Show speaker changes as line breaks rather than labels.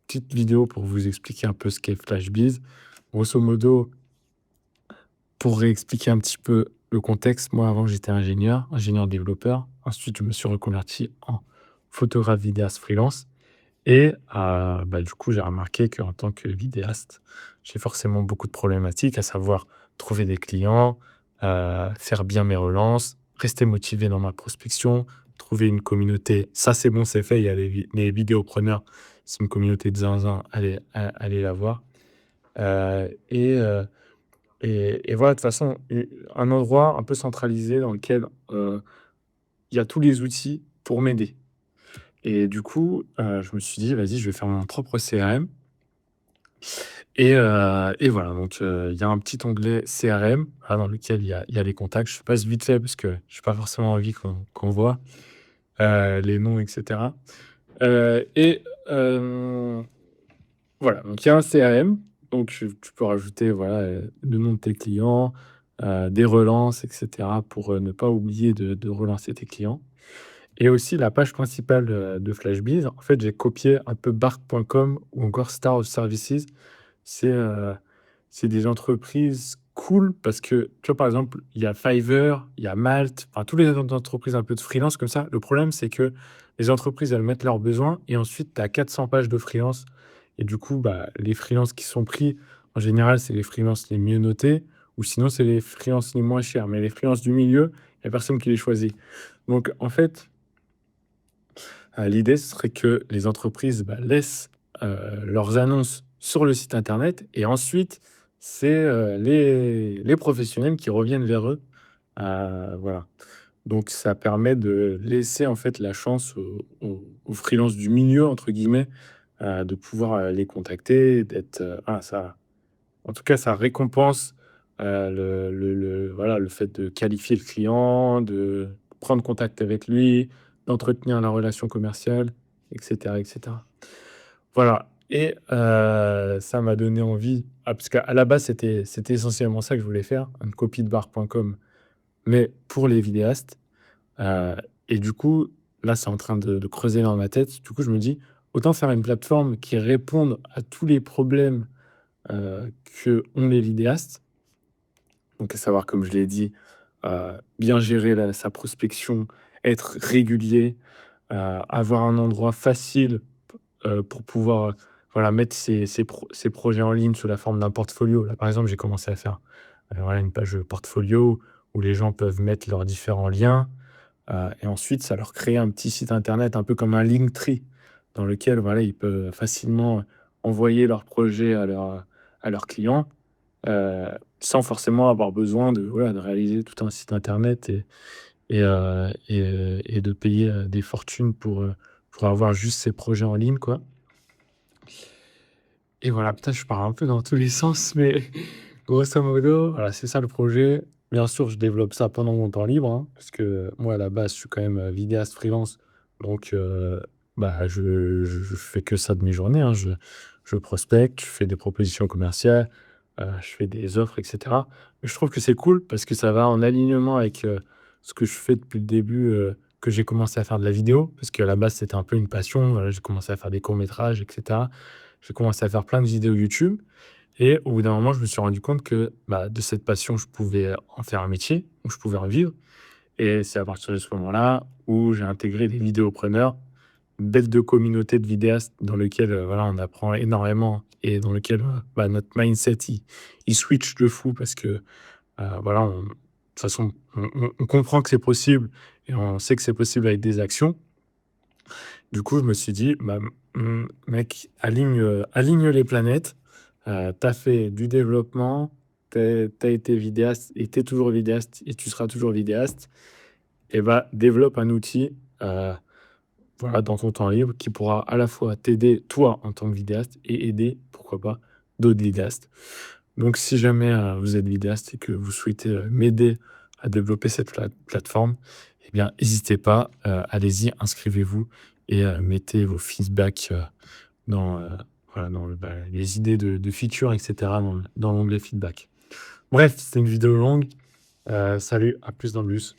petite vidéo pour vous expliquer un peu ce qu'est FlashBiz. Grosso modo, pour réexpliquer un petit peu le contexte, moi avant j'étais ingénieur développeur. Ensuite, je me suis reconverti en photographe vidéaste freelance et du coup, j'ai remarqué qu'en tant que vidéaste, j'ai forcément beaucoup de problématiques, à savoir trouver des clients, faire bien mes relances, rester motivé dans ma prospection, trouver une communauté. Ça, c'est bon, c'est fait, il y a les vidéopreneurs, c'est une communauté de zinzin, allez la voir. Et voilà, de toute façon, un endroit un peu centralisé dans lequel, il y a tous les outils pour m'aider. Et du coup, je me suis dit: «Vas-y, je vais faire mon propre CRM». Et voilà, donc il y a un petit onglet CRM, dans lequel il y a les contacts. Je passe vite fait parce que j'ai pas forcément envie qu'on voit, les noms et cetera. Et voilà, donc il y a un CRM, donc tu peux rajouter, voilà, le nom de tes clients, des relances et cetera pour, ne pas oublier de relancer tes clients et aussi la page principale, de FlashBiz. En fait, j'ai copié un peu Bark.com ou encore Star of Services. C'est, heu, c'est des entreprises cool parce que, tu vois, par exemple, il y a Fiverr, il y a Malt, enfin, toutes les autres entreprises un peu de freelance comme ça. Le problème, c'est que les entreprises, elles mettent leurs besoins et ensuite, tu as 400 pages de freelance et du coup, les freelances qui sont pris, en général, c'est les freelances les mieux notés ou sinon, c'est les freelances les moins chers. Mais les freelances du milieu, il y a personne qui les choisit. Donc en fait, l'idée, ce serait que les entreprises, laissent, leurs annonces sur le site internet et ensuite, c'est, les professionnels qui reviennent vers eux. Voilà. Donc ça permet de laisser, en fait, la chance aux freelances «du milieu» entre guillemets, de pouvoir, les contacter, d'être, ça en tout cas, ça récompense, le fait de qualifier le client, de prendre contact avec lui, d'entretenir la relation commerciale et cetera et cetera. Voilà et ça m'a donné envie parce qu'à la base, c'était essentiellement ça que je voulais faire, une copie de barre.com, mais pour les vidéastes, heu et du coup, là, c'est en train de creuser dans ma tête. Du coup, je me dis: «Autant faire une plateforme qui réponde à tous les problèmes, qu'ont les vidéastes». Donc à savoir, comme je l'ai dit, bien gérer sa prospection, être régulier, avoir un endroit facile, pour pouvoir, voilà, mettre ses projets en ligne sous la forme d'un portfolio. Là, par exemple, j'ai commencé à faire, voilà, une page, portfolio où les gens peuvent mettre leurs différents liens, et ensuite ça leur crée un petit site internet un peu comme un Linktree dans lequel, voilà, ils peuvent facilement envoyer leurs projets à leurs clients. Sans forcément avoir besoin de, voilà, de réaliser tout un site internet et de payer, des fortunes pour avoir juste ces projets en ligne, quoi. Et voilà, putain, je pars un peu dans tous les sens, mais grosso modo, voilà, c'est ça le projet. Bien sûr, je développe ça pendant mon temps libre, hein, parce que moi, à la base, je suis quand même, vidéaste freelance, donc je fais que ça de mes journées, hein. Je prospecte, je fais des propositions commerciales, je fais des offres et cetera. Mais je trouve que c'est cool parce que ça va en alignement avec, ce que je fais depuis le début, que j'ai commencé à faire de la vidéo. Parce qu'à la base, c'était un peu une passion, voilà, j'ai commencé à faire des courts métrages et cetera. J'ai commencé à faire plein de vidéos YouTube et au bout d'un moment, je me suis rendu compte que, de cette passion, je pouvais en faire un métier, où je pouvais en vivre et c'est à partir de ce moment-là où j'ai intégré des vidéopreneurs, une belle de communauté de vidéastes dans lequel, voilà, on apprend énormément et dans lequel, notre mindset, il switch de fou parce que, voilà, de toute façon, on comprend que c'est possible et on sait que c'est possible avec des actions. Du coup, je me suis dit: mec, aligne les planètes. Tu fait du développement, tu été vidéaste et tu toujours vidéaste et tu seras toujours vidéaste et développe un outil, heu, voilà, dans ton temps libre qui pourra à la fois t'aider toi en tant que vidéaste et aider, pourquoi pas, d'autres vidéastes. Donc si jamais, vous êtes vidéaste et que vous souhaitez, m'aider à développer cette plateforme, eh bien n'hésitez pas, allez-y, inscrivez-vous et mettez vos feedbacks, dans, voilà, dans les idées de features et cetera dans l'onglet feedback. Bref, c'était une vidéo longue, salut, à plus dans le bus.